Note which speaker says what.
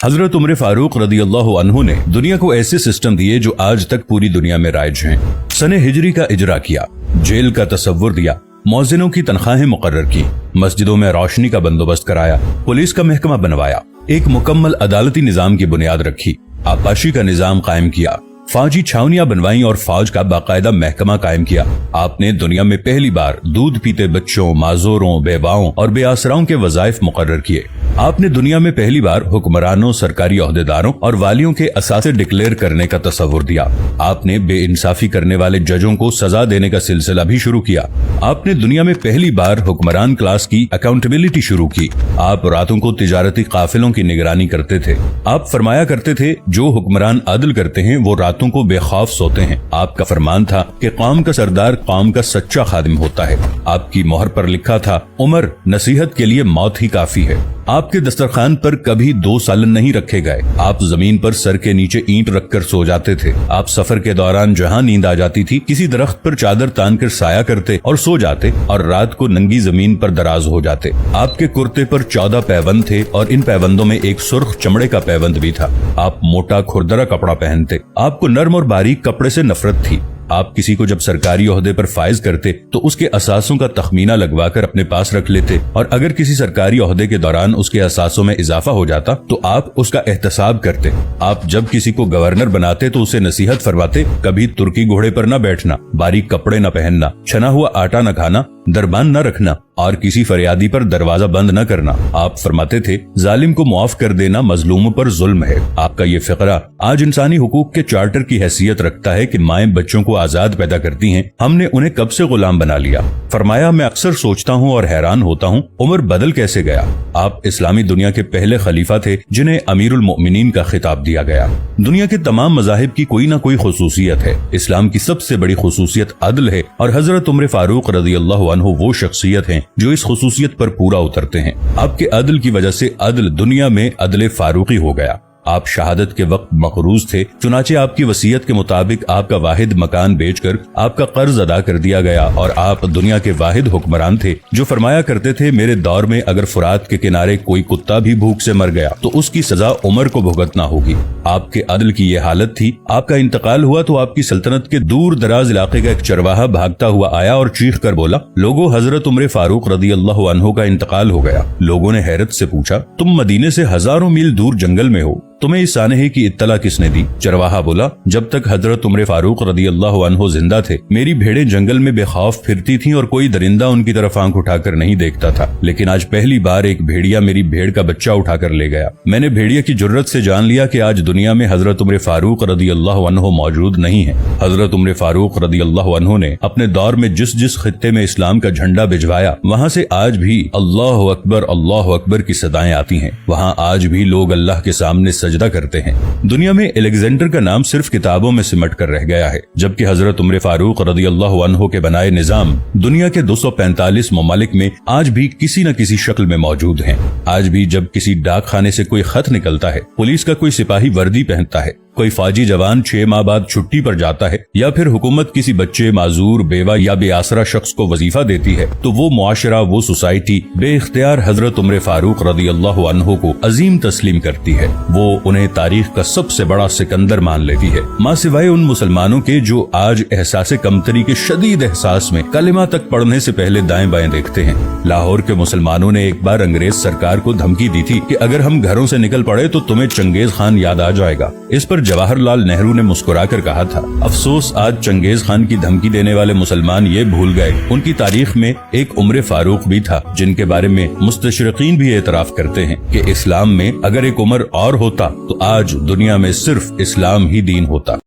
Speaker 1: हजरत उमर फारूक रदियल्लाहु अन्हु ने दुनिया को ऐसे सिस्टम दिए जो आज तक पूरी दुनिया में राइज हैं। सने हिजरी का इजरा किया, जेल का तसव्वुर दिया, मौजिनों की तनख्वाहें मुकर्रर की, मस्जिदों में रोशनी का बंदोबस्त कराया, पुलिस का महकमा बनवाया, एक मुकम्मल अदालती निजाम की बुनियाद रखी, आपाशी का निजाम कायम किया, फौजी छावनियां बनवाई और फौज का बाकायदा महकमा कायम किया। आपने दुनिया में पहली बार दूध पीते बच्चों, माजूरों, बेवाओं और बेआसराओं के वज़ाइफ मुकर्रर किए। आपने दुनिया में पहली बार हुक्मरानों, सरकारी ओहदेदारों और वालियों के असासे डिक्लेयर करने का तस्वुर दिया। आपने बेइंसाफी करने वाले जजों को सजा देने का सिलसिला भी शुरू किया। आपने दुनिया में पहली बार हुक्मरान क्लास की अकाउंटेबिलिटी शुरू की। आप रातों को तिजारती काफिलों की निगरानी करते थे। आप फरमाया करते थे, जो हुक्मरान अदल करते हैं वो रातों को बेखौफ सोते हैं। आपका फरमान था कि कौम का सरदार कौम का सच्चा खादिम होता है। आपकी मोहर पर लिखा था, उमर नसीहत के लिए मौत ही काफी है। आपके दस्तरखान पर कभी 2 सालन नहीं रखे गए। आप जमीन पर सर के नीचे ईंट रखकर सो जाते थे। आप सफर के दौरान जहां नींद आ जाती थी, किसी दरख्त पर चादर तान कर साया करते और सो जाते और रात को नंगी जमीन पर दराज हो जाते। आपके कुर्ते पर 14 पैबंद थे और इन पैबंदों में एक सुर्ख चमड़े का पैबंद भी था। आप मोटा खुरदरा कपड़ा पहनते। आपको नर्म और बारीक कपड़े से नफरत थी। आप किसी को जब सरकारी ओहदे पर फाइज करते तो उसके असासों का तखमीना लगवाकर अपने पास रख लेते और अगर किसी सरकारी ओहदे के दौरान उसके असासों में इजाफा हो जाता तो आप उसका एहतसाब करते। आप जब किसी को गवर्नर बनाते तो उसे नसीहत फरमाते, कभी तुर्की घोड़े पर न बैठना, बारीक कपड़े न पहनना, छना हुआ आटा न खाना, दरबान न रखना और किसी फरियादी पर दरवाजा बंद न करना। आप फरमाते थे, जालिम को मुआफ कर देना मजलूमों पर जुल्म है। आपका ये फिक्रा आज इंसानी हुकूक के चार्टर की हैसियत रखता है कि माएं बच्चों को आजाद पैदा करती हैं, हमने उन्हें कब से गुलाम बना लिया। फरमाया, मैं अक्सर सोचता हूँ और हैरान होता हूँ, उमर बदल कैसे गया। आप इस्लामी दुनिया के पहले खलीफा थे जिन्हें अमीरुल मोमिनीन का खिताब दिया गया। दुनिया के तमाम मज़ाहिब की कोई न कोई खुसूसियत है। इस्लाम की सबसे बड़ी खुसूसियत अदल है और हजरत उमर फारूक रदियल्लाहु अन्हु वो शख्सियत हैं जो इस खुसूसियत पर पूरा उतरते हैं। आपके अदल की वजह से अदल दुनिया में अदल फारूकी हो गया। आप शहादत के वक्त मकरूज थे, चुनाचे आपकी वसीयत के मुताबिक आपका वाहिद मकान बेचकर आपका कर्ज अदा कर दिया गया और आप दुनिया के वाहिद हुक्मरान थे जो फरमाया करते थे, मेरे दौर में अगर फुरात के किनारे कोई कुत्ता भी भूख से मर गया तो उसकी सजा उमर को भुगतना होगी। आपके अदल की ये हालत थी। आपका इंतकाल हुआ तो आपकी सल्तनत के दूर दराज इलाके का एक चरवाहा भागता हुआ आया और चीख कर बोला, लोगों, हजरत उमर फारूक रदियल्लाहु अन्हु का इंतकाल हो गया। लोगों ने हैरत से पूछा, तुम मदीने से हजारों मील दूर जंगल में हो, तुम्हें इस सानहे की इत्तला किसने दी। चरवाहा बोला, जब तक हजरत उमर फारूक रदियल्लाहु अन्हु जिंदा थे मेरी भेड़ें जंगल में बेखौफ फिरती थीं और कोई दरिंदा उनकी तरफ आंख उठाकर नहीं देखता था, लेकिन आज पहली बार एक भेड़िया मेरी भेड़ का बच्चा उठाकर ले गया। मैंने भेड़िया की जुर्रत से जान लिया कि आज दुनिया में हजरत उमर फारूक रदियल्लाहु अन्हु मौजूद नहीं है। हजरत उमर फारूक रदियल्लाहु अन्हु ने अपने दौर में जिस जिस खित्ते में इस्लाम का झंडा भिजवाया वहाँ से आज भी अल्लाहु अकबर की सदाएं आती हैं। वहाँ आज भी लोग अल्लाह के सामने सजदा करते हैं। दुनिया में अलेक्जेंडर का नाम सिर्फ किताबों में सिमट कर रह गया है, जबकि हजरत उमर फारूक रदियल्लाहु अन्हु के बनाए निजाम दुनिया के 245 ममालिक में आज भी किसी न किसी शक्ल में मौजूद हैं। आज भी जब किसी डाक खाने से कोई खत निकलता है, पुलिस का कोई सिपाही वर्दी पहनता है, कोई फौजी जवान 6 माह बाद छुट्टी पर जाता है या फिर हुकूमत किसी बच्चे, माजूर, बेवा या बेआसरा शख्स को वजीफा देती है, तो वो मुआशरा, वो सोसाइटी बेइख्तियार हजरत उमर फारूक रदियल्लाहु अन्हु को अजीम तस्लीम करती है। वो उन्हें तारीख का सबसे बड़ा सिकंदर मान लेती है, माँ सिवाय उन मुसलमानों के जो आज एहसासे कमतरी के शदीद एहसास में कलिमा तक पढ़ने से पहले दाएं बाएं देखते हैं। लाहौर के मुसलमानों ने एक बार अंग्रेज सरकार को धमकी दी थी कि अगर हम घरों से निकल पड़े तो तुम्हें चंगेज खान याद आ जाएगा। इस पर जवाहरलाल नेहरू ने मुस्कुराकर कहा था, अफसोस आज चंगेज खान की धमकी देने वाले मुसलमान ये भूल गए उनकी तारीख में एक उमर फारूक भी था, जिनके बारे में मुस्तशरिकीन भी एतराफ करते हैं कि इस्लाम में अगर एक उमर और होता तो आज दुनिया में सिर्फ इस्लाम ही दीन होता।